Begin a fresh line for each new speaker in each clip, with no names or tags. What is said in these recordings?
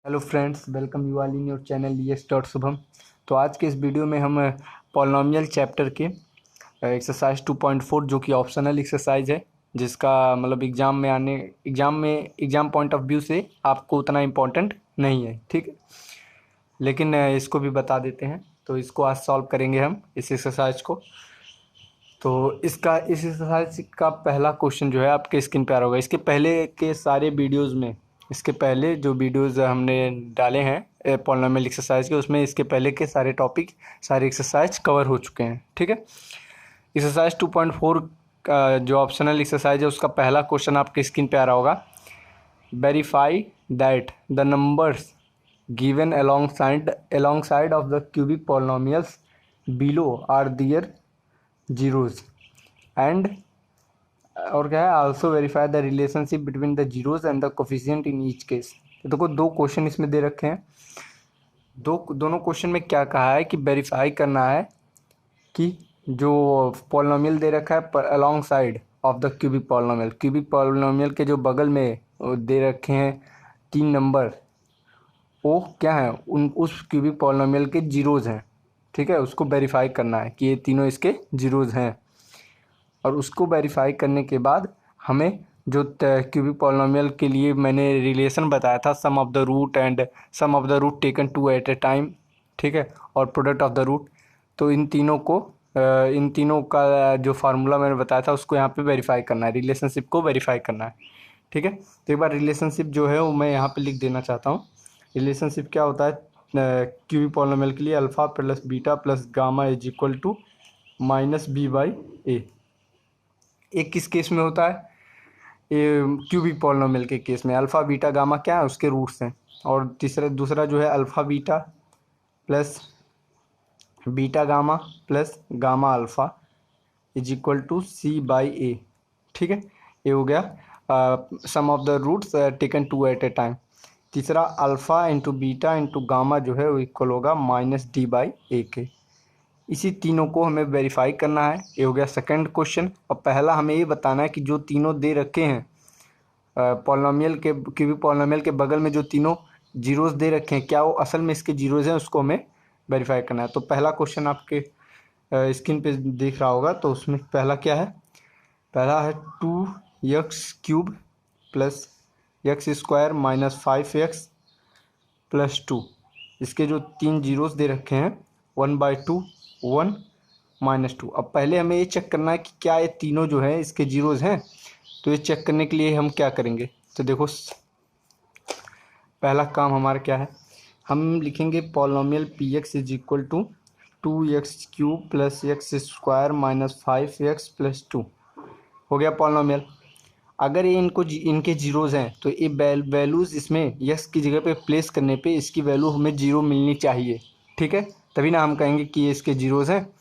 Hello friends, welcome you all in your channel ES dot Shubham. तो आज के इस वीडियो में हम पॉलिनोमियल चैप्टर के एक्सरसाइज 2.4 जो कि ऑप्शनल एक्सरसाइज है, जिसका मतलब एग्जाम पॉइंट ऑफ व्यू से आपको उतना इम्पोर्टेंट नहीं है, ठीक है। लेकिन इसको भी बता देते हैं। तो इसको आज सॉल्व करेंगे हम इस एक्सरसाइज को। तो इस एक्सरसाइज का पहला क्वेश्चन जो है आपके स्क्रीन पे आ रहा होगा। इसके पहले के सारे वीडियोस में, इसके पहले जो वीडियोस हमने डाले हैं पॉलिनोमियल एक्सरसाइज के, उसमें इसके पहले के सारे टॉपिक, सारे एक्सरसाइज कवर हो चुके हैं, ठीक है। एक्सरसाइज 2.4 का जो ऑप्शनल एक्सरसाइज है, उसका पहला क्वेश्चन आपके स्क्रीन पे आ रहा होगा। Verify that the numbers given alongside of the cubic polynomials below are their zeros and और क्या है, also verify the relationship between the zeros and the coefficient in each case. देखो, दो क्वेश्चन इसमें दे रखे हैं। दोनों क्वेश्चन में क्या कहा है कि वेरीफाई करना है कि जो पॉलिनोमियल दे रखा है along side of the cubic polynomial के जो बगल में दे रखे हैं तीन नंबर, वो क्या है, उस क्यूबिक पॉलिनोमियल के जीरोज हैं, ठीक है। उसको वेरीफाई करना है कि ये तीनों इसके जीरोज हैं। और उसको वेरीफाई करने के बाद हमें जो क्यूबिक पॉलिनोमियल के लिए मैंने रिलेशन बताया था, sum of the root taken to at a time, ठीक है, और प्रोडक्ट ऑफ द रूट। तो इन तीनों का जो फार्मूला मैंने बताया था, उसको यहाँ पे वेरीफाई करना है, रिलेशनशिप को वेरीफाई करना है, ठीक है। तो एक बार रिलेशनशिप जो है वो मैं यहाँ पे लिख देना चाहता हूँ। रिलेशनशिप क्या होता है क्यूबिक पॉलिनोमियल के लिए, alpha plus beta plus gamma is equal to minus b by a. एक किस केस में होता है, क्यूबिक पॉलिनोमियल के केस में अल्फ़ा बीटा गामा क्या है, उसके रूट्स हैं। और दूसरा जो है alpha beta plus beta gamma plus gamma alpha is equal to c by a, ठीक है। ये हो गया sum of the roots taken to at a time. तीसरा alpha into beta into gamma जो है वो इक्वल होगा माइनस डी बाई ए के। इसी तीनों को हमें वेरीफाई करना है। ये हो गया सेकंड क्वेश्चन। और पहला हमें ये बताना है कि जो तीनों दे रखे हैं क्यूबिक पॉलिनोमियल के बगल में जो तीनों जीरोस दे रखे हैं, क्या वो असल में इसके जीरोस हैं, उसको हमें वेरीफाई करना है। तो पहला क्वेश्चन आपके स्क्रीन पे दिख रहा होगा। तो उसमें पहला क्या है, पहला है 2x³ plus x square minus 5x plus 2। इसके जो तीन जीरोस दे रखे हैं 1/2 1 -2। अब पहले हमें ये चेक करना है कि क्या ये तीनों जो है इसके जीरोस हैं। तो ये चेक करने के लिए हम क्या करेंगे, तो देखो पहला काम हमारा क्या है, हम लिखेंगे polynomial p x is equal to 2x³ plus x square minus 5x plus 2। हो गया पॉलिनोमियल। अगर ये इनके जीरोज़ हैं तो ये वैल्यूज़ इसमें यस की जगह पे प्लेस करने पे इसकी वैल्यू हमें जीरो मिलनी चाहिए, ठीक है। तभी ना हम कहेंगे कि ये इसके जीरोज़ हैं।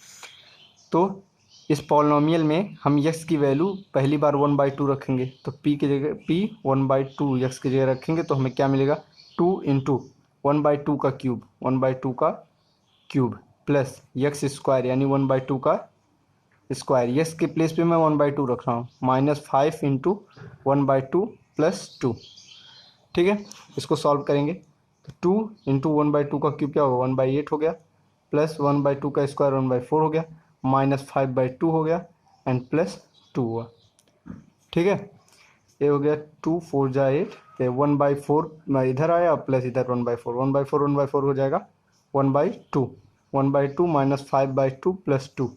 तो इस पॉलिनोमियल में हम यक्स की वैल्यू पहली बार 1/2 रखेंगे, तो पी की जगह पी 1/2 यक्स की जगह रखेंगे तो हमें क्या मिलेगा, 2 इंटू 1/2 का क्यूब प्लस यक्स स्क्वायर यानी 1/2 का स्क्वायर, यस के प्लेस पे मैं 1/2 रख रहा हूँ, माइनस 5 इंटू 1/2 प्लस 2, ठीक है। इसको सॉल्व करेंगे तो 2 इंटू 1/2 का क्यूब क्या होगा, 1/8 हो गया, प्लस 1/2 का स्क्वायर 1/4 हो गया, माइनस 5/2 हो गया एंड प्लस 2 हुआ, ठीक है। ये हो गया 2 4 जा 8, 1/4 इधर आया प्लस इधर 1/4, 1/4 हो जाएगा 1/2 माइनस 5/2 प्लस 2।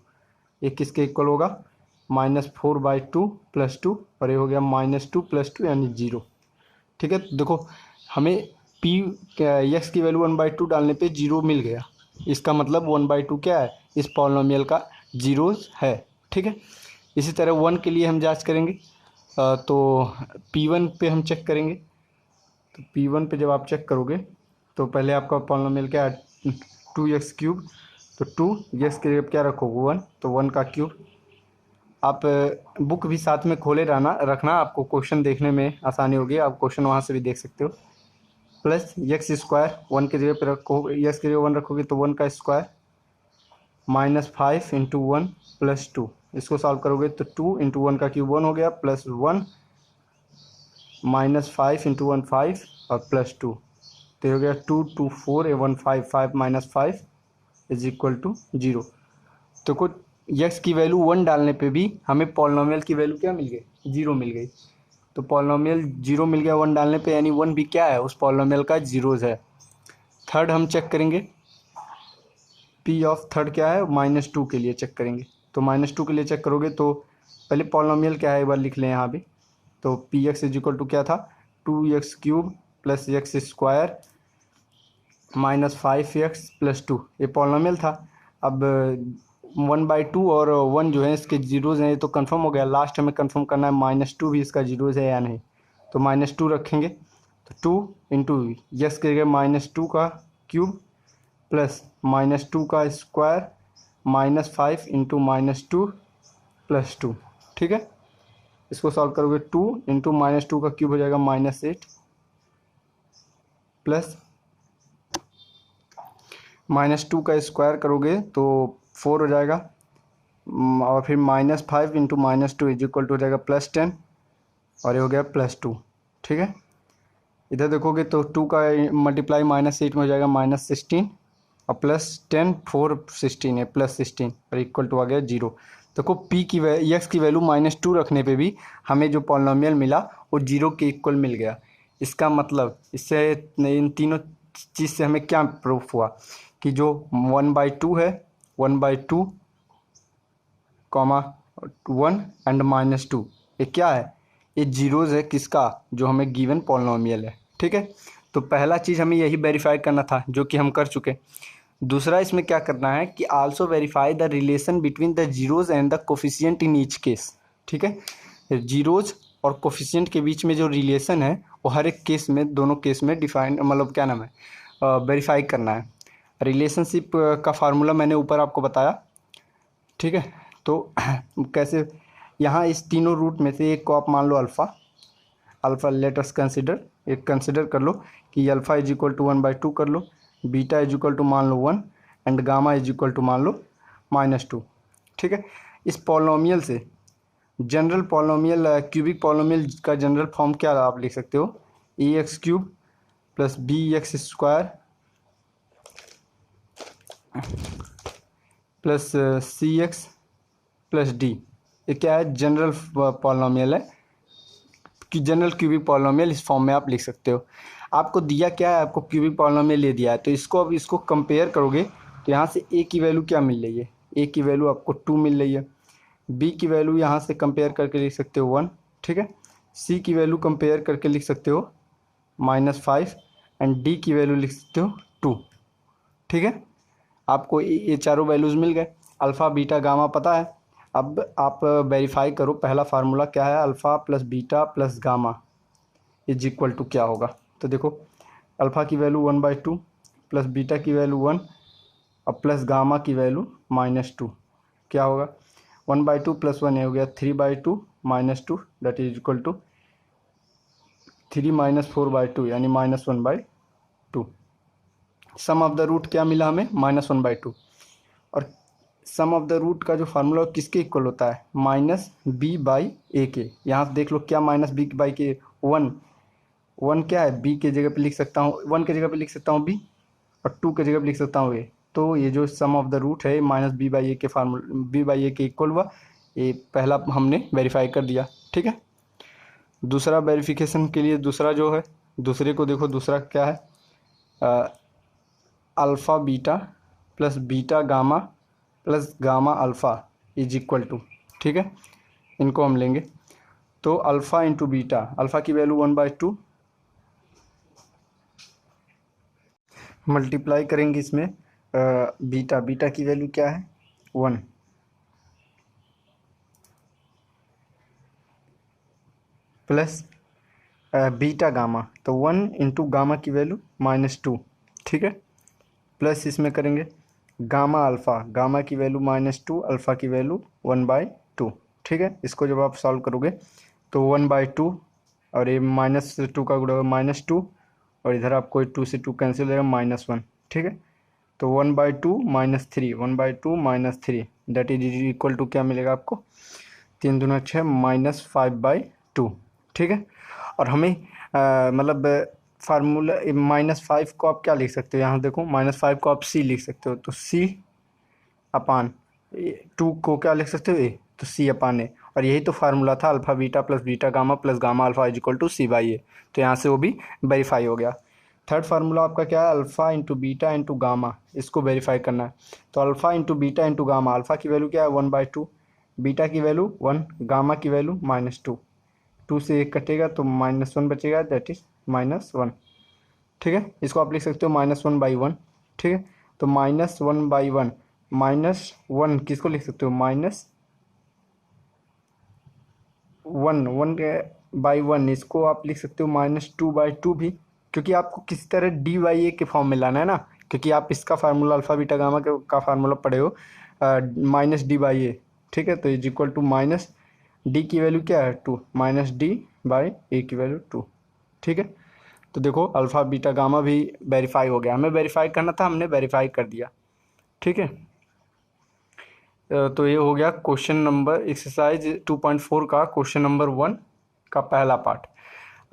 ये किसके इक्वल होगा, -4/2 प्लस 2, और ये हो गया -2 प्लस 2 यानी 0, ठीक है। तो देखो हमें पी एक्स की वैल्यू 1/2 डालने पे 0 मिल गया। इसका मतलब 1/2 क्या है, इस पॉलिनोमियल का जीरोस है, ठीक है। इसी तरह 1 के लिए हम जांच करेंगे। तो P1 पे हम चेक करेंगे। तो P1 पे जब आप चेक करोगे तो पहले आपका पॉलिनोमियल क्या है, 2x³। तो 2 एक्स के जगह क्या रखोगे 1, तो 1 का क्यूब। आप बुक भी साथ में खोले रखना, आपको क्वेश्चन देखने में आसानी होगी, आप क्वेश्चन वहाँ से भी देख सकते हो। प्लस एक्स स्क्वायर 1 के जगह पे रखो, एक्स के जगह 1 रखोगे तो 1 का स्क्वायर माइनस 5 इंटू 1 प्लस 2। इसको सॉल्व करोगे तो 2 इंटू 1 का क्यूब 1 हो गया, प्लस 1 माइनस 5 इंटू 1 5 और प्लस 2। तो हो गया 2 2 4 1 5 5 माइनस 5 इज इक्वल टू 0। तो कुछ यक्स की वैल्यू 1 डालने पे भी हमें पॉलिनॉमियल की वैल्यू क्या मिल गई, 0 मिल गई। तो पॉलिनॉमियल 0 मिल गया 1 डालने पे, यानी 1 भी क्या है, उस पॉलिनॉमियल का जीरोज है। थर्ड हम चेक करेंगे, पी ऑफ थर्ड क्या है, -2 के लिए चेक करेंगे। तो -2 के लिए चेक करोगे तो पहले पॉलिनॉमियल क्या है एक बार लिख लें यहाँ भी। तो P x is equal to क्या था, 2x³ plus x square -5x+2, ये पॉलिनॉमियल था। अब 1/2 और 1 जो है इसके जीरोज़ हैं, ये तो कंफर्म हो गया। लास्ट हमें कंफर्म करना है -2 भी इसका जीरोज़ है या नहीं। तो -2 रखेंगे, तो 2 इंटू यस के -2 का क्यूब प्लस -2 का स्क्वायर -5 इंटू -2+2, ठीक है। इसको सॉल्व करोगे 2 इंटू -2 का क्यूब हो जाएगा -8 प्लस -2 का स्क्वायर करोगे तो 4 हो जाएगा, और फिर -5 इंटू -2 इज इक्वल टू हो जाएगा +10, और ये हो गया +2, ठीक है। इधर देखोगे तो 2 का मल्टीप्लाई -8 में हो जाएगा -16, और +10 4 16 है +16, और इक्वल टू आ गया 0। देखो पी की एक्स की वैल्यू -2 रखने पे भी हमें जो पॉलिनॉमियल मिला वो 0 के इक्वल मिल गया। इसका मतलब इससे इन तीनों चीज़ से हमें क्या प्रूफ हुआ कि जो 1/2 है, 1/2 कॉमा 1 एंड -2, ये क्या है, ये जीरोज़ है किसका, जो हमें गिवन पॉलिनॉमियल है, ठीक है। तो पहला चीज़ हमें यही वेरीफाई करना था, जो कि हम कर चुके। दूसरा इसमें क्या करना है कि also verify the relation between the zeros and the coefficient in each case, ठीक है। जीरोज़ और कोफिशिएंट के बीच में जो रिलेशन है वो हर एक केस में, दोनों केस में डिफाइन, मतलब क्या नाम है, वेरीफाई करना है। रिलेशनशिप का फार्मूला मैंने ऊपर आपको बताया, ठीक है। तो कैसे, यहाँ इस तीनों रूट में से एक को आप मान लो alpha, alpha let us consider, एक कंसिडर कर लो कि अल्फ़ा इज इक्वल टू 1/2 कर लो, बीटा इज इक्वल टू मान लो 1, and gamma is equal to मान लो -2, ठीक है। इस पॉलिनॉमियल से जनरल पॉलिनॉमियल, क्यूबिक पॉलिनॉमियल का जनरल फॉर्म क्या आप लिख सकते हो, ax³ plus bx² plus cx plus d, ये क्या है, जनरल पॉलिनॉमियल है कि जनरल क्यूबिक पॉलिनॉमियल इस फॉर्म में आप लिख सकते हो। आपको दिया क्या है, आपको क्यूबिक पॉलिनॉमियल ले दिया है, तो इसको अब इसको कंपेयर करोगे तो यहाँ से a की वैल्यू क्या मिल रही है, a की वैल्यू आपको 2 मिल रही है, b की वैल्यू यहाँ से कंपेयर करके लिख सकते हो 1, ठीक है। c की वैल्यू कंपेयर करके लिख सकते हो -5, एंड d की वैल्यू लिख सकते हो 2, ठीक है। आपको ये चारों वैल्यूज़ मिल गए, अल्फ़ा बीटा गामा पता है। अब आप वेरीफाई करो, पहला फार्मूला क्या है, alpha plus beta plus gamma is equal to क्या होगा। तो देखो अल्फ़ा की वैल्यू 1/2 प्लस बीटा की वैल्यू 1 और प्लस गामा की वैल्यू -2, क्या होगा, 1/2 प्लस 1 हो गया 3/2 -2, दैट इज इक्वल टू 3 - 4/2 यानी -1/2। सम ऑफ द रूट क्या मिला हमें, -1/2, और सम ऑफ द रूट का जो फार्मूला किसके इक्वल होता है, -b/a के। यहाँ से देख लो क्या -b/a, 1, 1 क्या है, b के जगह पे लिख सकता हूँ, 1 के जगह पे लिख सकता हूँ b, और 2 के जगह पे लिख सकता हूँ a। तो ये जो सम ऑफ द रूट है -b/a के फार्मूला, b/a के इक्वल हुआ, ये पहला हमने वेरीफाई कर दिया, ठीक है। दूसरा वेरिफिकेशन के लिए दूसरा जो है, दूसरे को देखो, दूसरा क्या है, alpha beta plus beta gamma plus gamma alpha is equal to, ठीक है। इनको हम लेंगे, तो अल्फ़ा इंटू बीटा, अल्फ़ा की वैल्यू 1/2 मल्टीप्लाई करेंगे इसमें बीटा, बीटा की वैल्यू क्या है 1, प्लस बीटा गामा, तो 1 इंटू गामा की वैल्यू -2, ठीक है। प्लस इसमें करेंगे गामा अल्फ़ा, गामा की वैल्यू -2, अल्फ़ा की वैल्यू 1/2, ठीक है। इसको जब आप सॉल्व करोगे तो 1/2 और ये -2 का गुणा -2, और इधर आपको 2 से 2 कैंसिल हो जाएगा -1, ठीक है। तो 1/2 -3, 1/2 -3 दैट इज इक्वल टू क्या मिलेगा आपको, 3 दूना 6 -5/2, ठीक है। और हमें मतलब फार्मूला -5 को आप क्या लिख सकते हो, यहाँ देखो -5 को आप सी लिख सकते हो, तो सी अपान 2 को क्या लिख सकते हो ए, तो सी अपान ए। और यही तो फार्मूला था alpha beta plus beta gamma plus gamma alpha is equal to c by a. तो यहाँ से वो भी वेरीफाई हो गया। थर्ड फार्मूला आपका क्या है, alpha into beta into gamma, इसको वेरीफाई करना है। तो alpha into beta into gamma, alpha की वैल्यू क्या है 1/2, बीटा की वैल्यू 1, गामा की वैल्यू -2। 2 से 1 कटेगा तो -1 बचेगा, दैट इज -1। ठीक है, इसको आप लिख सकते हो -1/1। ठीक है, तो -1/1, -1 किसको लिख सकते हो, -1 इसको आप लिख सकते हो -2/2 भी, क्योंकि आपको किसी तरह डी बाई ए के फॉर्म में लाना है ना, क्योंकि आप इसका फार्मूला अल्फ़ा बीटा गामा का फार्मूला पढ़े हो -d/a। ठीक है, तो is equal to minus D की वैल्यू क्या है 2, -d/a की वैल्यू 2। ठीक है, तो देखो अल्फ़ा बीटा गामा भी वेरीफाई हो गया, हमें वेरीफाई करना था, हमने वेरीफाई कर दिया। ठीक है, तो ये हो गया क्वेश्चन नंबर एक्सरसाइज 2.4 का क्वेश्चन नंबर 1 का पहला पार्ट।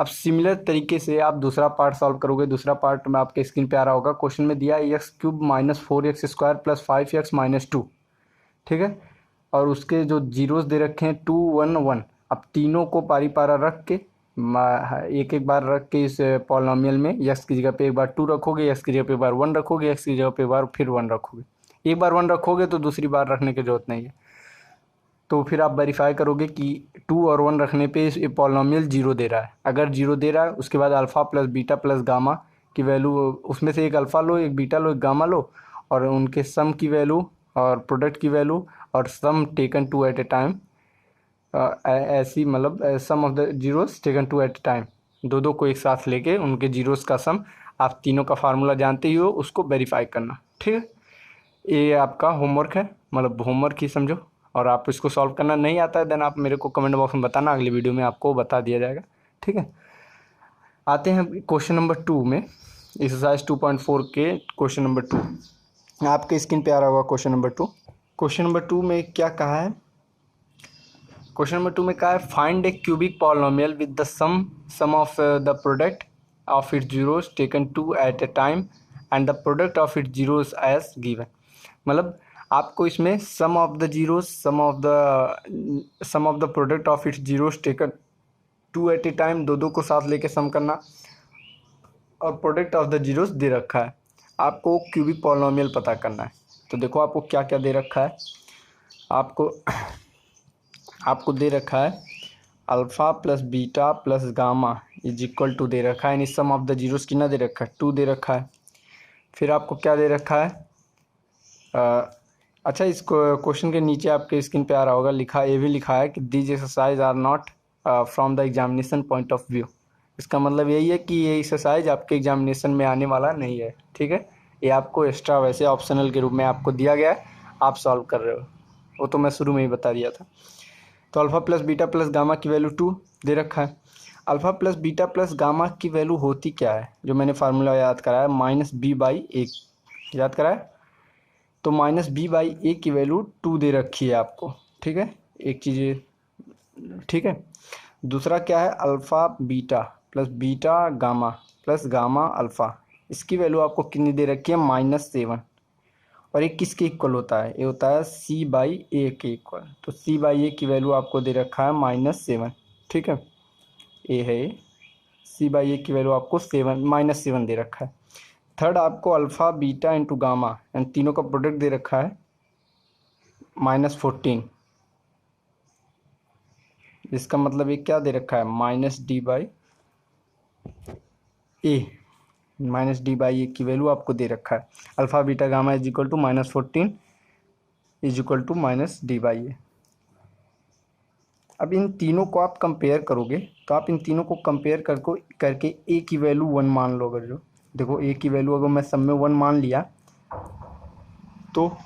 अब सिमिलर तरीके से आप दूसरा पार्ट सॉल्व करोगे। दूसरा पार्ट में आपके स्क्रीन पे आ रहा होगा, क्वेश्चन में दिया है x³ - 4x² + 5x - 2। ठीक है, और उसके जो जीरोस दे रखे हैं 2 1 1, अब तीनों को पारी पारा रख के एक एक बार रख के इस पॉलिनॉमियल में x की जगह पे एक बार 2 रखोगे, x की जगह पे एक बार 1 रखोगे, x की जगह पे एक बार फिर 1 रखोगे। एक बार 1 रखोगे तो दूसरी बार रखने की जरूरत नहीं है। तो फिर आप वेरीफाई करोगे कि 2 और 1 रखने पे ये पॉलिनॉमियल 0 दे रहा है। अगर 0 दे रहा है उसके बाद alpha plus beta plus gamma की वैल्यू, उसमें से एक अल्फ़ा लो, एक बीटा लो, एक गामा लो, और उनके सम की वैल्यू और प्रोडक्ट की वैल्यू और sum taken 2 at a time, ऐसी मतलब sum of the zeros taken 2 at a time, दो को एक साथ लेके उनके जीरोस का सम, आप तीनों का फार्मूला जानते ही हो, उसको वेरीफाई करना। ठीक है, ये आपका होमवर्क है, मतलब होमवर्क ही समझो। और आप इसको सॉल्व करना नहीं आता है देन आप मेरे को कमेंट बॉक्स में बताना, अगली वीडियो में आपको बता दिया जाएगा। ठीक है, आते हैं क्वेश्चन नंबर 2 में, एक्सरसाइज 2.4 के क्वेश्चन नंबर 2। आपके स्क्रीन पे आ रहा होगा क्वेश्चन नंबर 2। क्वेश्चन नंबर 2 में क्या कहा है, क्वेश्चन नंबर 2 में कहा है find a cubic polynomial with the sum of the product of its zeros taken 2 at a time and the product of its zeros as given. मतलब आपको इसमें sum of the zeros, sum of the product of its zeros taken 2 at a time, दो को साथ लेके sum करना, और product of the zeros दे रखा है। आपको क्यूबिक पॉलिनोमियल पता करना है। तो देखो आपको क्या क्या दे रखा है, आपको दे रखा है alpha plus beta plus gamma is equal to दे रखा है, यानी सम ऑफ द जीरोस कितना दे रखा है 2 दे रखा है। फिर आपको क्या दे रखा है, अच्छा इस क्वेश्चन के नीचे आपके स्क्रीन पे आ रहा होगा, ये भी लिखा है कि these exercise are not from the examination point of view. इसका मतलब यही है कि ये एक्सरसाइज आपके एग्जामिनेशन में आने वाला नहीं है। ठीक है, ये आपको एक्स्ट्रा वैसे ऑप्शनल के रूप में आपको दिया गया है, आप सॉल्व कर रहे हो, वो तो मैं शुरू में ही बता दिया था। तो alpha plus beta plus gamma की वैल्यू 2 दे रखा है। Alpha plus beta plus gamma की वैल्यू होती क्या है, जो मैंने फार्मूला याद कराया -b/a याद कराया, तो -b/a की वैल्यू 2 दे रखी है आपको। ठीक है, एक चीज़। ठीक है, दूसरा क्या है alpha beta plus beta gamma plus gamma alpha, इसकी वैल्यू आपको कितनी दे रखी है -7। और ये किसके इक्वल होता है, ये होता है c/a के इक्वल। तो c/a की वैल्यू आपको दे रखा है -7। ठीक है, ए है c/a की वैल्यू आपको -7 दे रखा है। थर्ड आपको alpha beta into gamma and तीनों का प्रोडक्ट दे रखा है -14। इसका मतलब ये क्या दे रखा है -d/a, -d/a की वैल्यू आपको दे रखा है। Alpha beta gamma is equal to -14 is equal to -d/a। अब इन तीनों को आप कंपेयर करोगे, तो आप इन तीनों को कंपेयर करके a की वैल्यू 1 मान लो। अगर जो देखो a की वैल्यू अगर मैं सब में 1 मान लिया, तो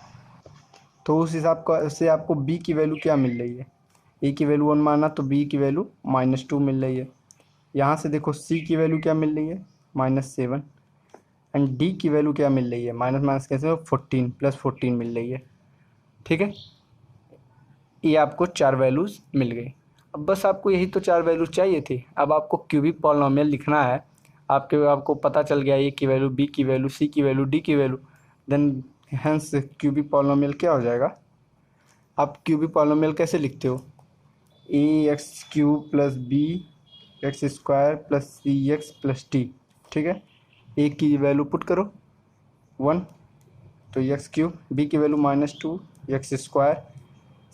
उस हिसाब का से आपको b की वैल्यू क्या मिल रही है, a की वैल्यू 1 माना तो b की वैल्यू -2 मिल रही है। यहाँ से देखो c की वैल्यू क्या मिल रही है -7, एंड d की वैल्यू क्या मिल रही है माइनस माइनस कैसे 14 + 14 मिल रही है। ठीक है, ये आपको 4 वैल्यूज़ मिल गई। अब बस आपको यही तो 4 वैल्यूज चाहिए थी। अब आपको क्यूबिक पॉलिनोमियल लिखना है आपको पता चल गया ए की वैल्यू, बी की वैल्यू, सी की वैल्यू, डी की value, then hence cubic polynomial क्या हो जाएगा। आप क्यूबिक पॉलिनोमियल कैसे लिखते हो, a x cube plus b x square plus c x plus d. ठीक है, ए की वैल्यू पुट करो 1 तो एक्स क्यूब, बी की वैल्यू -2 एक्स स्क्वायर,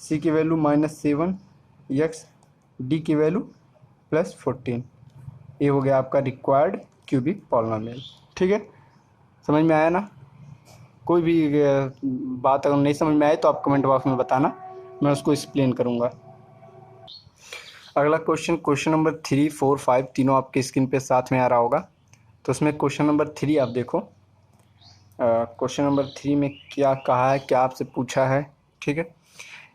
सी की वैल्यू -7 एक्स, डी की वैल्यू +14। ये हो गया आपका रिक्वायर्ड क्यूबिक पॉलिनोमियल। ठीक है, समझ में आया ना। कोई भी बात अगर नहीं समझ में आए तो आप कमेंट बॉक्स में बताना, मैं उसको एक्सप्लेन करूँगा। अगला क्वेश्चन नंबर 3, 4, 5 तीनों आपके स्क्रीन पे साथ में आ रहा होगा। तो उसमें क्वेश्चन नंबर 3 आप देखो। क्वेश्चन नंबर 3 में क्या कहा है, क्या आपसे पूछा है। ठीक है,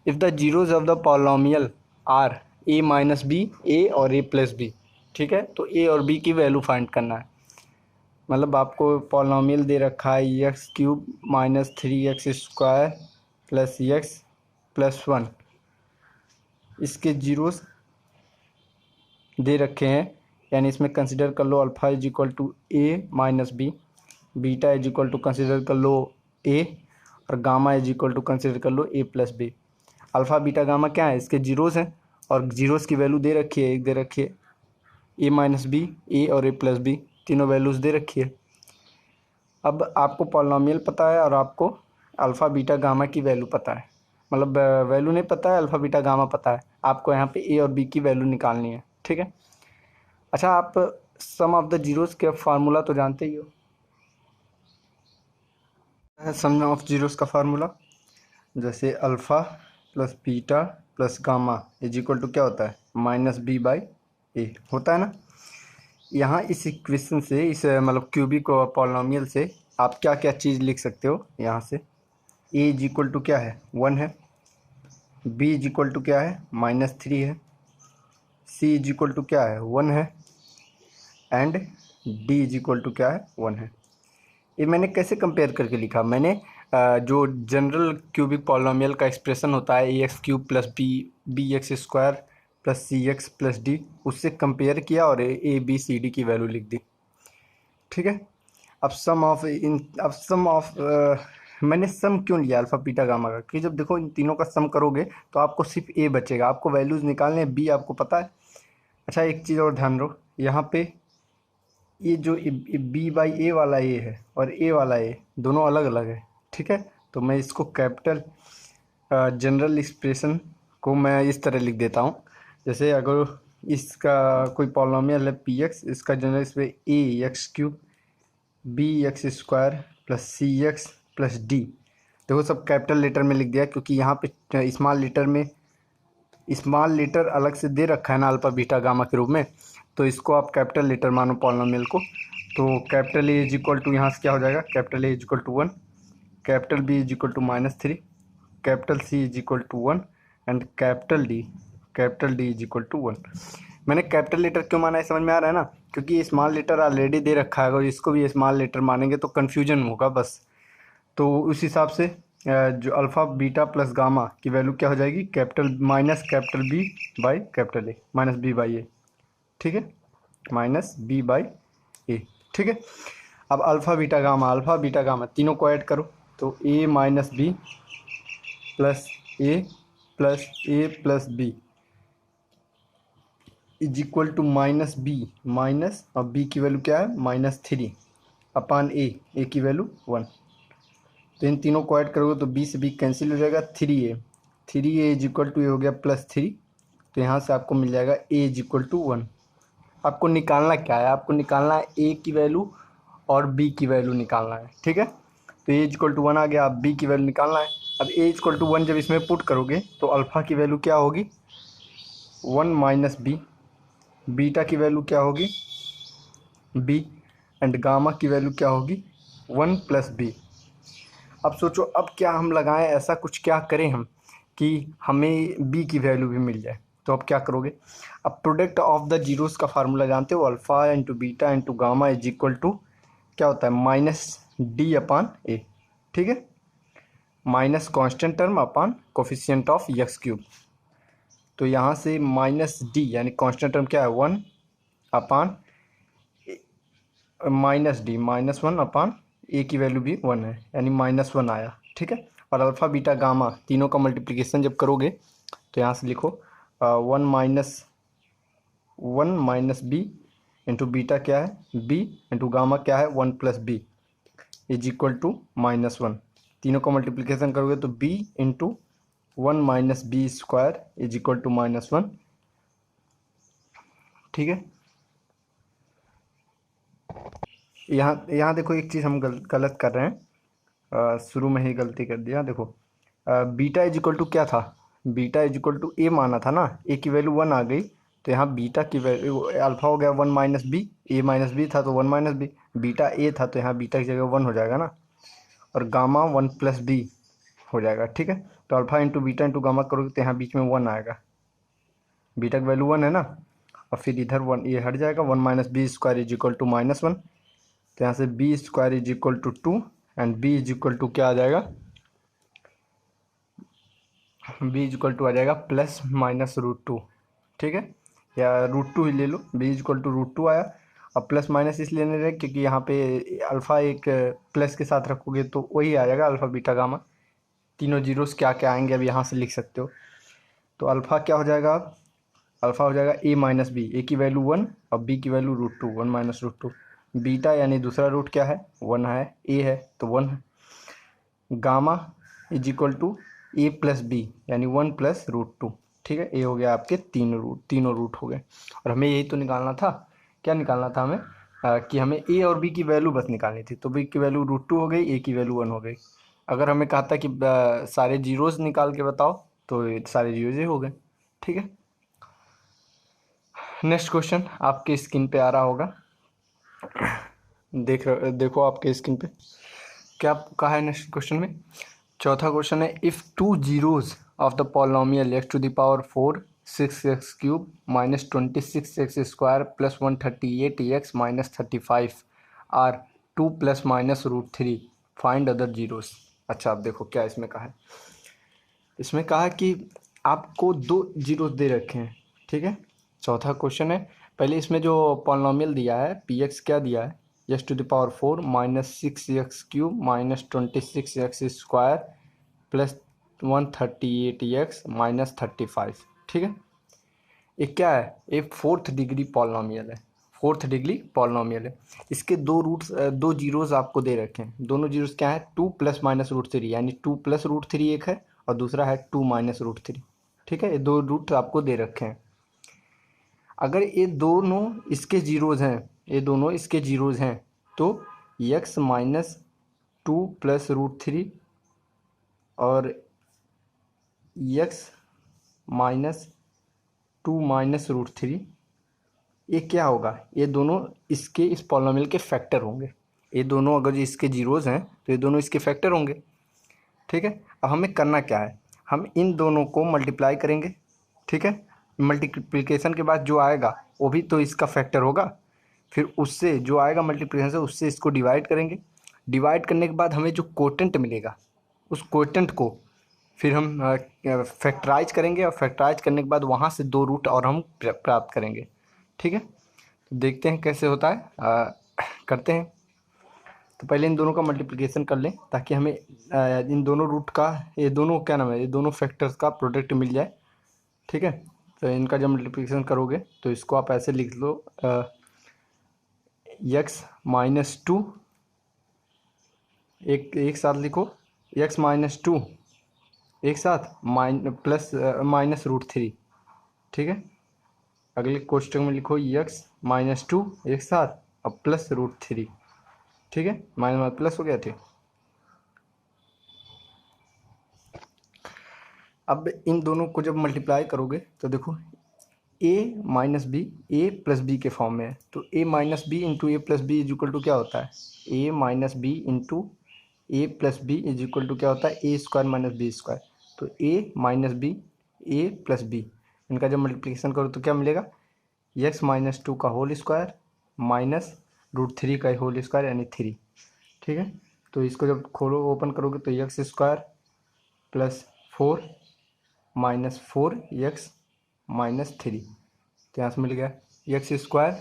if the zeros of the polynomial are a minus b, a और ए प्लस बी। ठीक है, तो ए और बी की वैल्यू फाइंड करना है। मतलब आपको पॉलिनोमियल दे रखा है x cube -3x² plus x plus 1, इसके जीरोस दे रखे हैं, यानी इसमें कंसिडर कर लो alpha is equal to a minus b, beta is equal to consider कर लो ए, और gamma is equal to consider कर लो a plus b. Alpha beta gamma क्या है, इसके जीरोस हैं, और जीरोस की वैल्यू दे रखी है, एक दे रखी है ए माइनस बी, ए और ए प्लस बी, तीनों वैल्यूज़ दे रखी है। अब आपको पॉलिनोमियल पता है और आपको अल्फ़ा बीटा गामा की वैल्यू पता है, मतलब वैल्यू नहीं पता है, अल्फ़ा बीटा गामा पता है, आपको यहाँ पे ए और बी की वैल्यू निकालनी है। ठीक है, अच्छा आप सम ऑफ द जीरोस के फार्मूला तो जानते ही हो, सम ऑफ जीरोस का फार्मूला जैसे alpha plus beta plus gamma is equal to क्या होता है, -b/a होता है ना। यहाँ इस इक्वेशन से, इस मतलब क्यूबिक पॉलिनोमियल से आप क्या क्या चीज़ लिख सकते हो यहाँ से। a इज इक्वल टू क्या है, 1 है, b इज इक्वल टू क्या है, -3 है, c इज इक्वल टू क्या है, 1 है, and d is equal to क्या है, 1 है। ये मैंने कैसे कंपेयर करके लिखा, मैंने जो जनरल क्यूबिक पॉलिनोमियल का एक्सप्रेशन होता है a x cube plus b x square plus c x plus d, उससे कंपेयर किया और ए बी सी डी की वैल्यू लिख दी। ठीक है, अब सम ऑफ मैंने सम क्यों लिया अल्फ़ा बीटा गामा का, कि जब देखो इन तीनों का सम करोगे तो आपको सिर्फ ए बचेगा, आपको वैल्यूज़ निकालने हैं, बी आपको पता है। अच्छा एक चीज़ और ध्यान रहो, यहाँ पे ये जो b/a वाला ए है और ए वाला ए दोनों अलग अलग है। ठीक है, तो मैं इसको कैपिटल जनरल एक्सप्रेशन को मैं इस तरह लिख देता हूँ, जैसे अगर इसका कोई पॉलिनोमियल है पी एक्स, इसका जनरल इस पर a x cube b x square plus c x plus d, देखो सब कैपिटल लेटर में लिख दिया, क्योंकि यहाँ पे स्मॉल लेटर में स्मॉल लेटर अलग से दे रखा है ना अल्फ़ा बीटा गामा के रूप में, तो इसको आप कैपिटल लेटर मानो पॉलिनोमियल को। तो capital A is equal to यहाँ से क्या हो जाएगा, capital A is equal to 1, capital B is equal to -3, capital C is equal to 1, and capital D is equal to 1। मैंने कैपिटल लेटर क्यों माना है, समझ में आ रहा है ना, क्योंकि ये स्मॉल लेटर ऑलरेडी दे रखा है, अगर इसको भी स्मॉल लेटर मानेंगे तो कन्फ्यूजन होगा बस। तो उस हिसाब से जो अल्फ़ा बीटा प्लस गामा की वैल्यू क्या हो जाएगी, कैपिटल -B/कैपिटल ए, -B/A। ठीक है, -B/A। ठीक है, अब अल्फ़ा बीटा गामा तीनों को ऐड करो, तो a minus B plus A plus B is equal to -b, minus और b की वैल्यू क्या है, -3 अपान ए की वैल्यू 1। तो इन तीनों को ऐड करोगे तो b से b कैंसिल हो जाएगा, 3a इज इक्वल टू ये हो गया +3, तो यहाँ से आपको मिल जाएगा a इज इक्वल टू 1। आपको निकालना क्या है, आपको निकालना है a की वैल्यू और b की वैल्यू निकालना है। ठीक है, तो a इज इक्वल टू 1 आ गया, अब b की वैल्यू निकालना है। अब a इज इक्वल टू 1 जब इसमें पुट करोगे तो अल्फ़ा की वैल्यू क्या होगी, 1 माइनस b, बीटा की वैल्यू क्या होगी b, एंड गामा की वैल्यू क्या होगी 1 प्लस b। अब सोचो अब क्या हम लगाएं, ऐसा कुछ क्या करें हम कि हमें b की वैल्यू भी मिल जाए, तो अब क्या करोगे, अब प्रोडक्ट ऑफ द जीरोस का फार्मूला जानते हो, alpha into beta into gamma is equal to क्या होता है, -d/a। ठीक है, minus constant term upon coefficient of x cube, तो यहाँ से -d यानी कांस्टेंट टर्म क्या है 1 अपान माइनस डी -1/a की वैल्यू भी 1 है, यानी -1 आया। ठीक है, और अल्फ़ा बीटा गामा तीनों का मल्टीप्लिकेशन जब करोगे तो यहाँ से लिखो 1 - बी इंटू बीटा क्या है b इंटू गामा क्या है 1 + b इज इक्वल टू -1। तीनों का मल्टीप्लिकेशन करोगे तो b into 1 - b² is equal to -1। ठीक है, यहाँ यहाँ देखो एक चीज़ हम गलत कर रहे हैं, शुरू में ही गलती कर दिया। देखो बीटा इज इक्वल टू क्या था, बीटा इज इक्वल टू ए माना था ना, ए की वैल्यू 1 आ गई, तो यहाँ बीटा की वैल्यू अल्फा हो गया 1 - बी, a - बी था तो 1 - बी, बीटा ए था तो यहाँ बीटा की जगह 1 हो जाएगा ना, और गामा 1 + बी हो जाएगा। ठीक है, तो alpha into beta into gamma करोगे तो यहाँ बीच में 1 आएगा, बीटा की वैल्यू 1 है ना, और फिर इधर 1 ये हट जाएगा, 1 - b² इज इक्वल टू -1। तो यहाँ से b² is equal to 2 and b is equal to क्या आ जाएगा, b इज इक्वल टू आ जाएगा +-√2। ठीक है, या √2 ही ले लो, b इज इक्वल टू √2 आया। अब प्लस माइनस इसलिए नहीं रहे क्योंकि यहाँ पे अल्फ़ा एक प्लस के साथ रखोगे तो वही आ जाएगा अल्फ़ा बीटा गामा, तीनों जीरोस क्या क्या आएंगे अब यहाँ से लिख सकते हो। तो अल्फ़ा क्या हो जाएगा, अब अल्फ़ा हो जाएगा a - b, a की वैल्यू 1 और b की वैल्यू √2, 1 - √2। बीटा यानी दूसरा रूट क्या है 1 है, a है तो 1 है। Gamma is equal to a+b यानी 1 + √2। ठीक है, ये हो गया आपके तीनों रूट हो गए। और हमें यही तो निकालना था, क्या निकालना था हमें, कि हमें a और b की वैल्यू बस निकालनी थी, तो b की वैल्यू √2 हो गई, a की वैल्यू 1 हो गई। अगर हमें कहा था कि सारे जीरोस निकाल के बताओ तो ये सारे जीरोज ही हो गए। ठीक है, नेक्स्ट क्वेश्चन आपके स्क्रीन पे आ रहा होगा, देखो आपके स्क्रीन पे क्या कहा है नेक्स्ट क्वेश्चन में। चौथा क्वेश्चन है, if two zeros of the polynomial x⁴ 6x³ -26x² +138x -35 are 2 ± √3, find other zeros. अच्छा, अब देखो क्या इसमें कहा है, इसमें कहा कि आपको दो जीरोस दे रखे हैं। ठीक है, चौथा क्वेश्चन है, पहले इसमें जो पॉलिनोमियल दिया है px क्या दिया है, x⁴ -6x³ -26x² +138x -35। ठीक है, ये क्या है, ये फोर्थ डिग्री पॉलिनोमियल है, फोर्थ डिग्री पॉलिनोमियल है। इसके दो रूट्स दो जीरोस आपको दे रखे हैं, दोनों जीरोस क्या है 2 ± √3, यानी 2 + √3 एक है और दूसरा है 2 - √3। ठीक है, ये दो रूट आपको दे रखे हैं। अगर ये दोनों इसके जीरोज हैं, ये दोनों इसके जीरोज हैं तो x - 2 + √3 और x - 2 - √3 ये क्या होगा, ये दोनों इसके इस पॉलिनोमियल के फैक्टर होंगे। ये दोनों अगर इसके जीरोज हैं तो ये दोनों इसके फैक्टर होंगे। ठीक है, अब हमें करना क्या है, हम इन दोनों को मल्टीप्लाई करेंगे। ठीक है, मल्टीप्लिकेशन के बाद जो आएगा वो भी तो इसका फैक्टर होगा, फिर उससे जो आएगा मल्टीप्लिकेशन से उससे इसको डिवाइड करेंगे। डिवाइड करने के बाद हमें जो कोटेंट मिलेगा उस कोटेंट को फिर हम फैक्टराइज करेंगे, और फैक्टराइज करने के बाद वहाँ से दो रूट और हम प्राप्त करेंगे। ठीक है, तो देखते हैं कैसे होता है, करते हैं। तो पहले इन दोनों का मल्टीप्लिकेशन कर लें ताकि हमें इन दोनों रूट का, ये दोनों क्या नाम है, ये दोनों फैक्टर्स का प्रोडक्ट मिल जाए। ठीक है, तो इनका जब मल्टीप्लिकेशन करोगे तो इसको आप ऐसे लिख लो, x - 2, एक साथ लिखो, x - 2 एक साथ -√3। ठीक है, अगले कोष्टक में लिखो x - 2 एक साथ और +√3। ठीक है, माइनस प्लस हो गया थे। अब इन दोनों को जब मल्टीप्लाई करोगे तो देखो a - b a+b के फॉर्म में है, तो a - b into a+b is equal to क्या होता है, a - b into a+b is equal to क्या होता है, a² - b²। तो a - b a+b इनका जब मल्टीप्लिकेशन करो तो क्या मिलेगा, x - 2 का होल स्क्वायर -√3 का होल स्क्वायर यानी 3। ठीक है, तो इसको जब खोलो ओपन करोगे तो x² + 4 - 4x - 3, तो यहाँ से मिल गया x²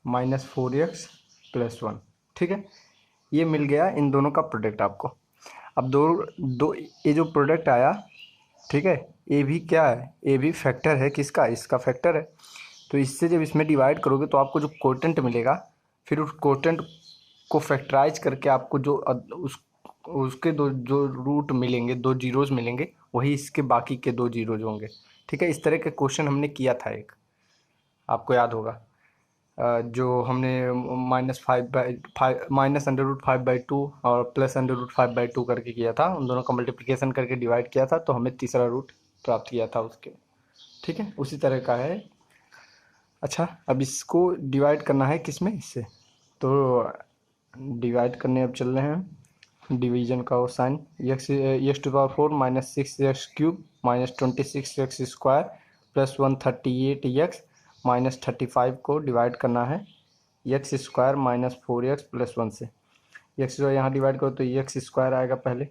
-4x+1। ठीक है, ये मिल गया इन दोनों का प्रोडक्ट आपको। अब दो दो ये जो प्रोडक्ट आया, ठीक है, ये भी क्या है, ये भी फैक्टर है किसका, इसका फैक्टर है। तो इससे जब इसमें डिवाइड करोगे तो आपको जो कोटेंट मिलेगा, फिर उस कोटेंट को फैक्टराइज करके आपको जो उसके दो जो रूट मिलेंगे, दो जीरोज मिलेंगे, वही इसके बाकी के दो जीरोज होंगे। ठीक है, इस तरह के क्वेश्चन हमने किया था एक, आपको याद होगा, जो हमने -√5/2 और +√5/2 करके किया था, उन दोनों का मल्टीप्लिकेशन करके डिवाइड किया था, तो हमें तीसरा रूट प्राप्त किया था उसके। ठीक है, उसी तरह का है। अच्छा, अब इसको डिवाइड करना है किस में, इससे। तो डिवाइड करने अब चल रहे हैं, डिवीजन का वो sign, x⁴ -6x³ -26x² +138x -35 को डिवाइड करना है x² -4x+1 से। x यहाँ डिवाइड करो तो x² आएगा पहले।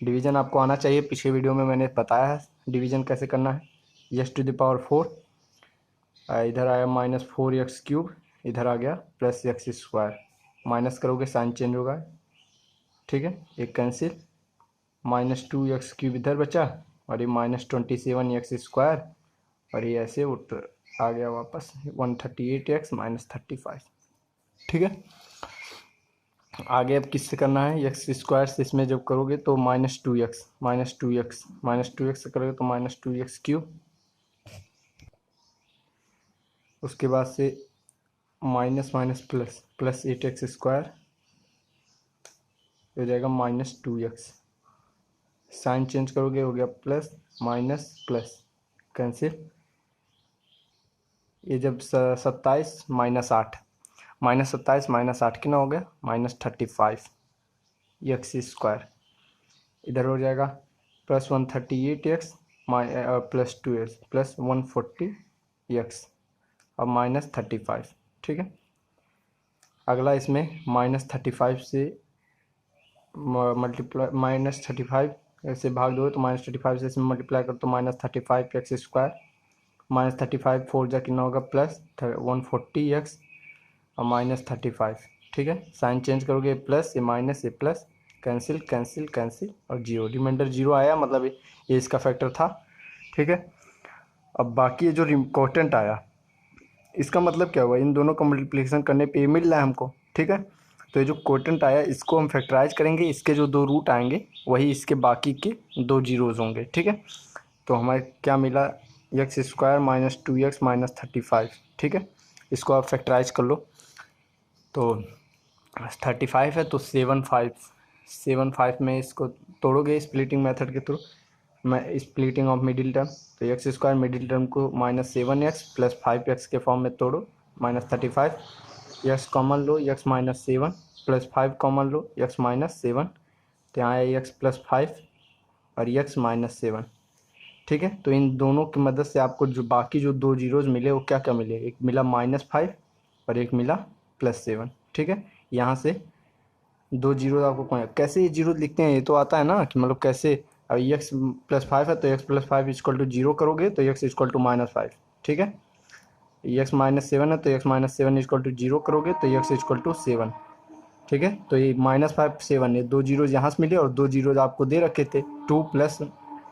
डिवीजन आपको आना चाहिए, पिछले वीडियो में मैंने बताया है डिवीजन कैसे करना है। x⁴ इधर आया -4x³, इधर आ गया +x², माइनस करोगे साइन चेंज होगा। ठीक है, एक कैंसिल, -2x³ इधर बचा, और ये -27x², और ये ऐसे आ गया वापस 138x -35। ठीक है, आगे अब किससे करना है, x² से इसमें जब करोगे तो -2x से करोगे तो -2x³, उसके बाद से माइनस माइनस प्लस +8x² हो जाएगा -2x, साइन चेंज करोगे हो गया प्लस माइनस प्लस, कैंसिल, ये जब 27 -8 -27 कितना हो गया -35 x², इधर हो जाएगा +138x +2x +140x और -35। ठीक है, अगला इसमें -35 से मल्टीप्लाई -35 ऐसे भाग दो तो -35 से इसमें मल्टीप्लाई करो तो -35x² -35 4 जा कितना होगा +140x और -35। ठीक है, साइन चेंज करोगे प्लस ये माइनस ये प्लस, कैंसिल कैंसिल कैंसिल और जीरो, रिमाइंडर जीरो आया, मतलब ये इसका फैक्टर था। ठीक है, अब बाकी ये जो कोटेंट आया, इसका मतलब क्या हुआ, इन दोनों का मल्टीप्लिकेशन करने पे ये मिल रहा है हमको। ठीक है, तो ये जो कोटेंट आया इसको हम फैक्टराइज करेंगे, इसके जो दो रूट आएंगे वही इसके बाकी के दो जीरोज होंगे। ठीक है, तो हमें क्या मिला, x² -2x -35। ठीक है, इसको आप फैक्टराइज कर लो, तो 35 है तो 7 में इसको तोड़ोगे स्प्लिटिंग मेथड के थ्रू, मैं स्प्लिटिंग ऑफ मिडिल टर्म, तो x² मिडिल टर्म को -7x + 5x के फॉर्म में तोड़ो, -35, x कॉमन लो, x -7 + 5 कॉमन लो, x -7, तो यहाँ है x +5 और x -7। ठीक है, तो इन दोनों की मदद से आपको जो बाकी जो दो जीरोज मिले वो क्या क्या मिले, एक मिला -5 और एक मिला +7। ठीक है, यहाँ से दो जीरो आपको कैसे ये जीरो लिखते हैं, ये तो आता है ना कि मतलब कैसे, अब x +5 है तो x +5 = 0 करोगे तो x = -5। ठीक है, x -7 है तो x -7 = 0 करोगे तो x = 7। ठीक है, तो ये -5 7 ये दो जीरोज यहाँ से मिले और दो जीरोज आपको दे रखे थे 2 +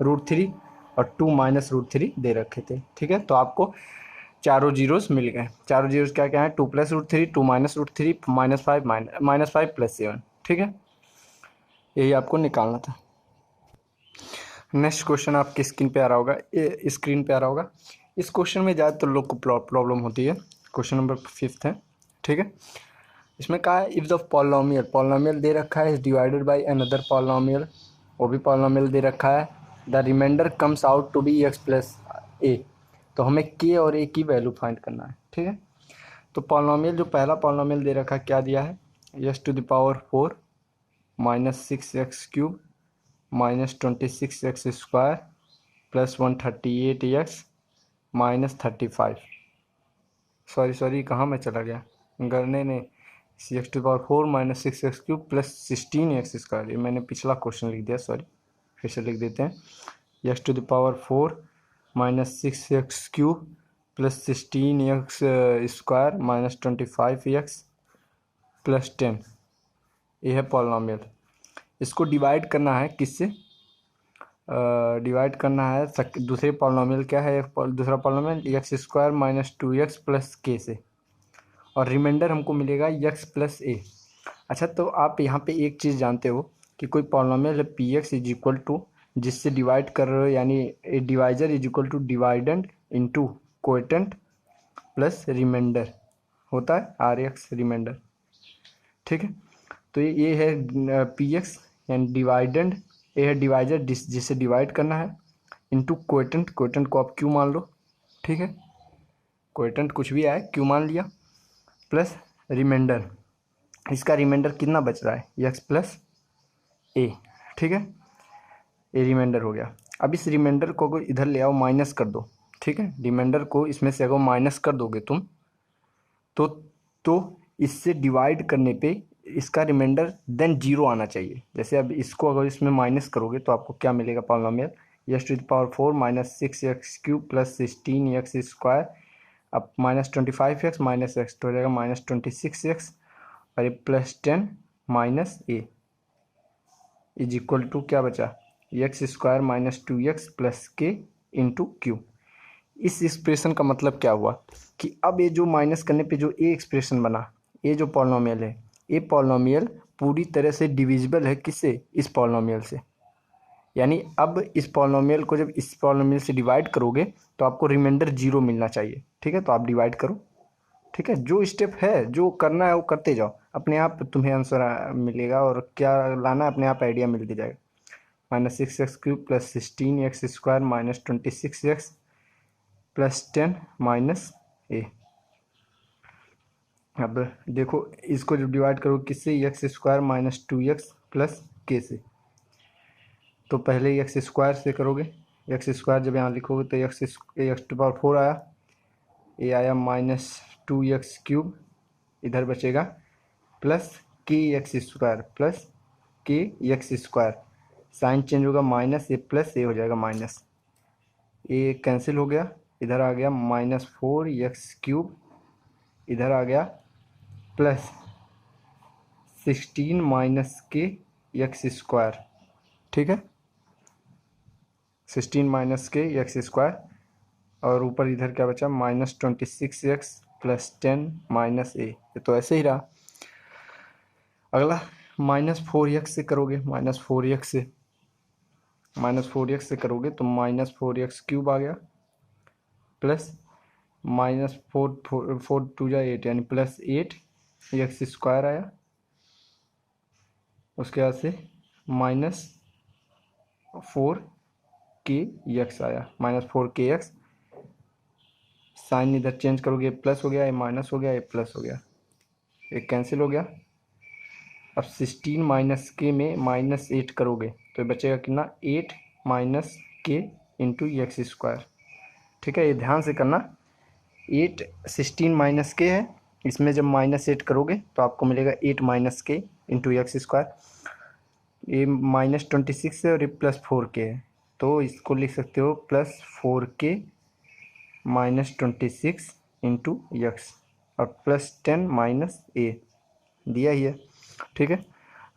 √3 और 2 - √3 दे रखे थे। ठीक है, तो आपको चारों जीरोस मिल गए। चारों जीरोस क्या क्या है, 2 + √3 2 - √3 -5 +7। ठीक है, यही आपको निकालना था। नेक्स्ट क्वेश्चन आपकी स्क्रीन पे आ रहा होगा। इस क्वेश्चन में ज़्यादातर लोग को प्रॉब्लम होती है। क्वेश्चन नंबर 5 है। ठीक है, इसमें कहा है इफ द पॉलिनोमियल दे रखा है is divided by another polynomial, वो भी पॉलिनोमियल दे रखा है, the remainder comes out to be x + a, तो हमें k और a की वैल्यू फाइंड करना है। ठीक है, तो पॉलिनोमियल जो पहला पॉलिनोमियल दे रखा है क्या दिया है, x⁴ -6x³ -26x² +138x -35। Sorry कहाँ मैं चला गया, करने ने x⁴ -6x³ +16x², ये मैंने पिछला क्वेश्चन लिख दिया, सॉरी, फिर से लिख देते हैं, x⁴ -6x³ plus 16x square minus 25x plus 10, ये है पॉलिनॉमियल। इसको डिवाइड करना है किससे? डिवाइड करना है दूसरे पॉलिनॉमियल क्या है, दूसरा polynomial x square minus 2x plus के से, और रिमाइंडर हमको मिलेगा x प्लस ए। अच्छा, तो आप यहाँ पे एक चीज़ जानते हो कि कोई पॉलिनॉमियल है p x is equal to, जिससे डिवाइड कर रहे हो, यानी divisor is equal to dividend into quotient plus remainder होता है आर एक्स रिमाइंडर। ठीक है, तो ये है पी एक्स यानी डिवाइडेंड, ये है डिवाइजर जिससे डिवाइड करना है, इंटू कोएटेंट, कोएटेंट को आप क्यू मान लो। ठीक है, कोएटेंट कुछ भी आए क्यू मान लिया, प्लस रिमाइंडर, इसका रिमाइंडर कितना बच रहा है एक्स प्लस ए। ठीक है, ये रिमाइंडर हो गया। अब इस रिमाइंडर को अगर इधर ले आओ माइनस कर दो। ठीक है, रिमाइंडर को इसमें से अगर माइनस कर दोगे तुम तो इससे डिवाइड करने पे इसका रिमाइंडर देन जीरो आना चाहिए। जैसे अब इसको अगर इसमें माइनस करोगे तो आपको क्या मिलेगा? Polynomial x to the power 4 minus 6x cube plus 16x square, अब माइनस 25x माइनस एक्स तो हो जाएगा माइनस 26x, और ये plus 10 minus A is equal to क्या बचा? X square minus 2x plus k into q. इस expression का मतलब क्या हुआ कि अब ये जो माइनस करने पे जो ए एक्सप्रेशन बना, ये जो पॉलिनॉमियल है, ये पॉलिनॉमियल पूरी तरह से डिविजिबल है किससे? इस पॉलिनॉमियल से। यानी अब इस पॉलिनॉमियल को जब इस पॉलिनॉमियल से डिवाइड करोगे तो आपको रिमाइंडर जीरो मिलना चाहिए। ठीक है, तो आप डिवाइड करो। ठीक है, जो स्टेप है जो करना है वो करते जाओ, अपने आप तुम्हें आंसर मिलेगा, और क्या लाना है अपने आप आइडिया मिलते जाएगा। Minus 6x cube plus 16x square minus 26x plus 10 minus a. अब देखो इसको जब डिवाइड करो किससे? X square minus 2x plus के से, तो पहले एक्स स्क्वायर से करोगे। एक्स स्क्वायर जब यहाँ लिखोगे तो एक्स टू पावर 4 आया, ए आया माइनस 2x क्यूब, इधर बचेगा प्लस के एक्स स्क्वायर प्लस के एक्स स्क्वायर, साइन चेंज होगा माइनस ए प्लस ए हो जाएगा माइनस ए, कैंसिल हो गया, इधर आ गया माइनस 4x क्यूब, इधर आ गया प्लस 16 माइनस के एक्स स्क्वायर। ठीक है, 16 माइनस के एक्स स्क्वायर, और ऊपर इधर क्या बचा? माइनस 26x प्लस 10 माइनस ए। तो ऐसे ही रहा। अगला माइनस 4x से करोगे, माइनस 4x से करोगे तो माइनस 4x क्यूब आ गया, प्लस माइनस 4 टू जा 8 यानी प्लस 8 एक्स स्क्वायर आया, उसके बाद से माइनस 4 के एक्स आया, माइनस 4 के एक्स, साइन इधर चेंज करोगे प्लस हो गया, ये माइनस हो गया, ये प्लस हो गया, ये कैंसिल हो गया। अब 16 माइनस के में माइनस 8 करोगे तो ये बचेगा कितना? 8 माइनस के इंटू एक्स स्क्वायर। ठीक है, ये ध्यान से करना। 8 16 माइनस के है, इसमें जब माइनस 8 करोगे तो आपको मिलेगा 8 माइनस के इंटू एक्स स्क्वायर। ये माइनस 26 है और ये प्लस 4 के है, तो इसको लिख सकते हो प्लस 4 के माइनस 26 इंटू एक्स, और प्लस 10 माइनस ए दिया ही है। ठीक है,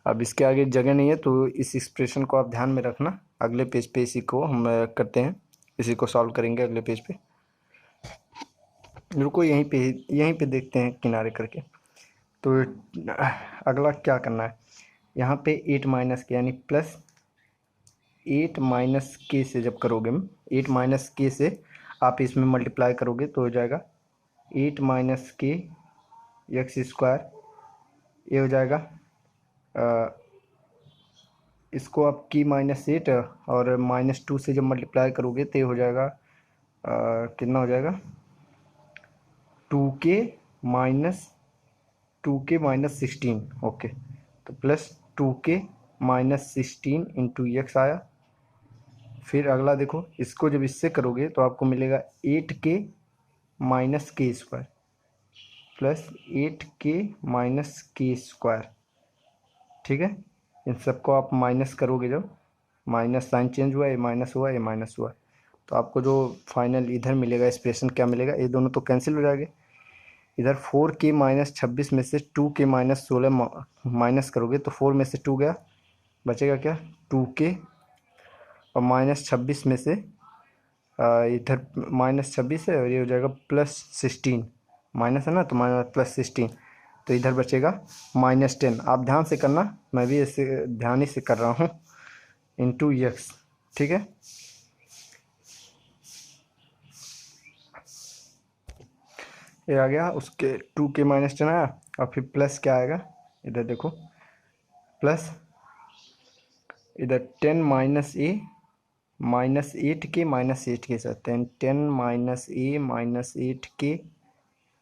अब इसके आगे जगह नहीं है तो इस एक्सप्रेशन को आप ध्यान में रखना। अगले पेज पे इसी को हम करते हैं, इसी को सॉल्व करेंगे अगले पेज पे। रुको यहीं पे देखते हैं किनारे करके। तो अगला क्या करना है, यहाँ पे 8 माइनस के यानी प्लस 8 माइनस के से जब करोगे, 8 माइनस के से आप इसमें मल्टीप्लाई करोगे तो हो जाएगा 8 माइनस के एक्स स्क्वायर, ये हो जाएगा इसको आप की माइनस 8 और माइनस 2 से जब मल्टीप्लाई करोगे तो ये हो जाएगा कितना हो जाएगा? 2k minus 16। ओके, तो plus 2k minus 16 into x आया। फिर अगला देखो, इसको जब इससे करोगे तो आपको मिलेगा 8k माइनस के स्क्वायर प्लस 8k माइनस के स्क्वायर। ठीक है, इन सबको आप माइनस करोगे, जब माइनस साइन चेंज हुआ, ये माइनस हुआ, ये माइनस हुआ, तो आपको जो फाइनल इधर मिलेगा एक्सप्रेशन क्या मिलेगा, ये दोनों तो कैंसिल हो जाएंगे। इधर 4k माइनस 26 में से 2k माइनस 16 माइनस करोगे तो 4 में से 2 गया, बचेगा क्या 2k, और माइनस 26 में से इधर माइनस 26 है और ये हो जाएगा +16, माइनस है ना तो माइनस +16, तो इधर बचेगा -10। आप ध्यान से करना, मैं भी ऐसे ध्यान ही से कर रहा हूँ, इंटू x, ठीक है। ये आ गया, उसके 2k -10 आया, और फिर प्लस क्या आएगा, इधर देखो प्लस, इधर 10 माइनस ए -8k -8 के साथ 10 माइनस ए -8k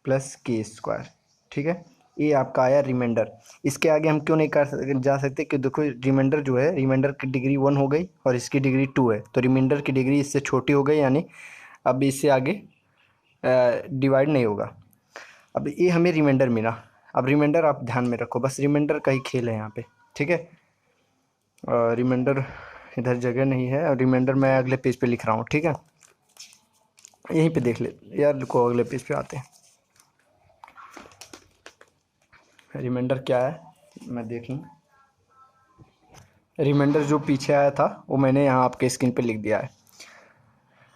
प्लस के स्क्वायर, ठीक है। ये आपका आया रिमाइंडर। इसके आगे हम क्यों नहीं कर जा सकते, कि देखो रिमाइंडर जो है, रिमाइंडर की डिग्री 1 हो गई और इसकी डिग्री 2 है, तो रिमाइंडर की डिग्री इससे छोटी हो गई, यानी अब इससे आगे डिवाइड नहीं होगा। अब ये हमें रिमाइंडर मिला। अब रिमाइंडर आप ध्यान में रखो, बस रिमाइंडर का ही खेल है यहाँ पे, ठीक है। रिमाइंडर इधर जगह नहीं है, और रिमाइंडर मैं अगले पेज पे लिख रहा हूँ, ठीक है। यहीं पे देख ले यार, रुको अगले पेज पे आते हैं। रिमाइंडर क्या है मैं देख लूँ। रिमाइंडर जो पीछे आया था वो मैंने यहाँ आपके स्क्रीन पे लिख दिया है।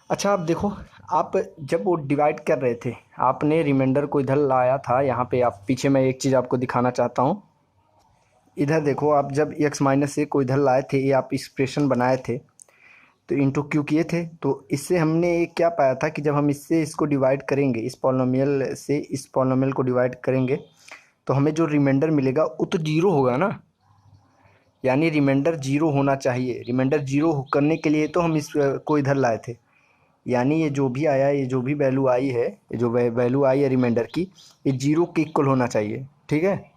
अच्छा आप देखो, आप जब वो डिवाइड कर रहे थे, आपने रिमाइंडर को इधर लाया था यहाँ पे। आप पीछे मैं एक चीज़ आपको दिखाना चाहता हूँ, इधर देखो, आप जब x माइनस ए को इधर लाए थे, ये आप एक्सप्रेशन बनाए थे तो इंटू क्यू किए थे, तो इससे हमने ये क्या पाया था कि जब हम इससे इसको डिवाइड करेंगे, इस पॉलिनोमियल से इस पॉलिनोमियल को डिवाइड करेंगे, तो हमें जो रिमाइंडर मिलेगा वो तो जीरो होगा ना, यानी रिमाइंडर जीरो होना चाहिए। रिमाइंडर जीरो करने के लिए तो हम इस को इधर लाए थे, यानी ये जो भी आया, ये जो भी वैल्यू आई है, ये जो वैल्यू आई है रिमाइंडर की, ये जीरो के इक्वल होना चाहिए, ठीक है।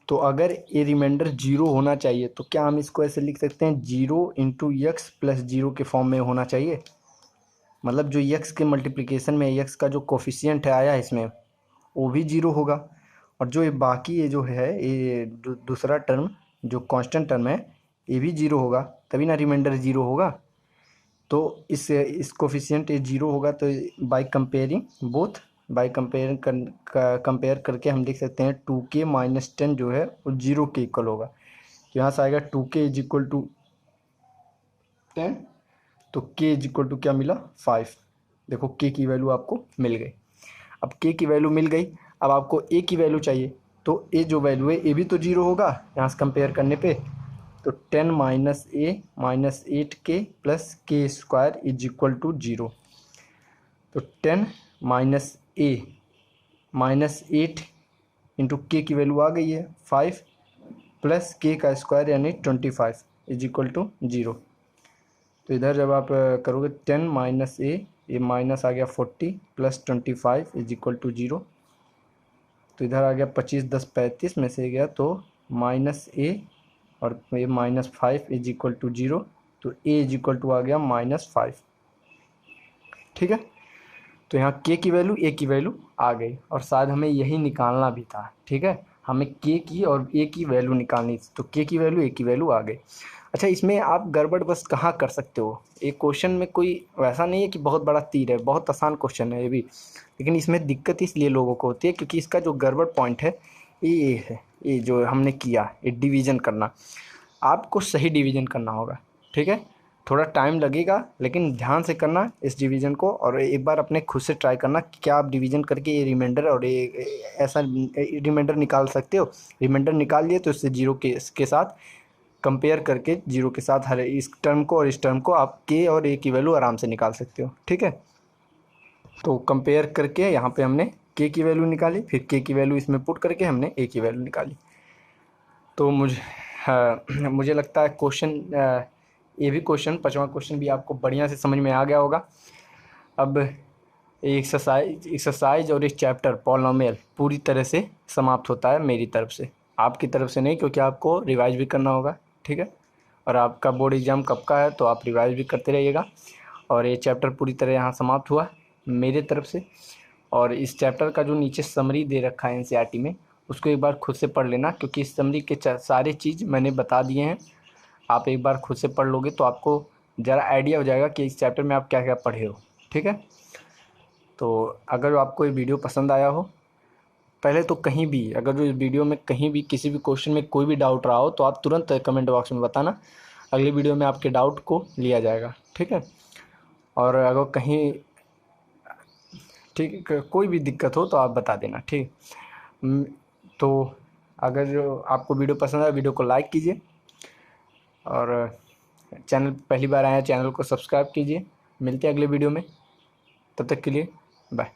तो अगर ये रिमाइंडर जीरो होना चाहिए तो क्या हम इसको ऐसे लिख सकते हैं, 0 इंटू x प्लस 0 के फॉर्म में होना चाहिए। मतलब जो x के मल्टीप्लिकेशन में x का जो कोफिशिएंट है आया है इसमें, वो भी जीरो होगा, और जो ये बाकी ये जो है ये दूसरा टर्म जो कांस्टेंट टर्म है, ये भी जीरो होगा, तभी ना रिमाइंडर जीरो होगा। तो इस कोफिशिएंट ये जीरो होगा, तो by comparing both, by compare करके हम देख सकते हैं 2k माइनस 10 जो है वो जीरो के इक्वल होगा। तो यहाँ से आएगा 2k इज इक्वल टू 10, तो k इज इक्वल टू क्या मिला 5। देखो k की वैल्यू आपको मिल गई। अब k की वैल्यू मिल गई, अब आपको a की वैल्यू चाहिए, तो a जो वैल्यू है a भी तो जीरो होगा यहाँ से कंपेयर करने पे, तो 10 माइनस ए माइनस 8k प्लस के स्क्वायर इज इक्वल टू 0। तो 10 माइनस ए माइनस 8 इंटू के की वैल्यू आ गई है 5 प्लस के का स्क्वायर यानी 25 इज इक्वल टू 0। तो इधर जब आप करोगे 10 माइनस ए, ये माइनस आ गया 40 प्लस 25 इज इक्वल टू 0। तो इधर आ गया 25 10 35 में से गया तो माइनस ए और ये -5 इज इक्वल टू 0, तो a इज इक्वल टू आ गया -5, ठीक है। तो यहाँ k की वैल्यू a की वैल्यू आ गई, और शायद हमें यही निकालना भी था, ठीक है। हमें k की और a की वैल्यू निकालनी थी, तो k की वैल्यू a की वैल्यू आ गई। अच्छा इसमें आप गड़बड़ बस कहाँ कर सकते हो, एक क्वेश्चन में कोई वैसा नहीं है कि बहुत बड़ा तीर है, बहुत आसान क्वेश्चन है ये भी, लेकिन इसमें दिक्कत इसलिए लोगों को होती है क्योंकि इसका जो गड़बड़ पॉइंट है ये है, ये जो हमने किया ये डिवीज़न करना, आपको सही डिवीज़न करना होगा, ठीक है। थोड़ा टाइम लगेगा लेकिन ध्यान से करना इस डिवीज़न को, और एक बार अपने खुद से ट्राई करना कि क्या आप डिवीज़न करके ये रिमाइंडर और ये ऐसा रिमाइंडर निकाल सकते हो। रिमाइंडर निकाल लिए तो इससे जीरो के साथ कंपेयर करके, जीरो के साथ हर इस टर्म को और इस टर्म को आप के और ए की वैल्यू आराम से निकाल सकते हो, ठीक है। तो कंपेयर करके यहाँ पे हमने के की वैल्यू निकाली, फिर के की वैल्यू इसमें पुट करके हमने ए की वैल्यू निकाली। तो मुझे लगता है क्वेश्चन, ये भी क्वेश्चन 5वां क्वेश्चन भी आपको बढ़िया से समझ में आ गया होगा। अब एक्सरसाइज और एक चैप्टर पॉलिनोमियल पूरी तरह से समाप्त होता है मेरी तरफ से, आपकी तरफ से नहीं, क्योंकि आपको रिवाइज भी करना होगा, ठीक है। और आपका बोर्ड एग्ज़ाम कब का है तो आप रिवाइज भी करते रहिएगा। और ये चैप्टर पूरी तरह यहाँ समाप्त हुआ मेरे तरफ से। और इस चैप्टर का जो नीचे समरी दे रखा है एनसीईआरटी में, उसको एक बार खुद से पढ़ लेना, क्योंकि इस समरी के सारे चीज़ मैंने बता दिए हैं। आप एक बार खुद से पढ़ लोगे तो आपको ज़रा आइडिया हो जाएगा कि इस चैप्टर में आप क्या क्या पढ़े हो। ठीक है, तो अगर आपको ये वीडियो पसंद आया हो, पहले तो कहीं भी अगर जो इस वीडियो में कहीं भी किसी भी क्वेश्चन में कोई भी डाउट रहा हो तो आप तुरंत कमेंट बॉक्स में बताना, अगली वीडियो में आपके डाउट को लिया जाएगा। ठीक है, और अगर कहीं ठीक कोई भी दिक्कत हो तो आप बता देना। ठीक, तो अगर जो आपको वीडियो पसंद आए वीडियो को लाइक कीजिए, और चैनल पहली बार आए हैं चैनल को सब्सक्राइब कीजिए। मिलते हैं अगले वीडियो में, तब तक के लिए बाय।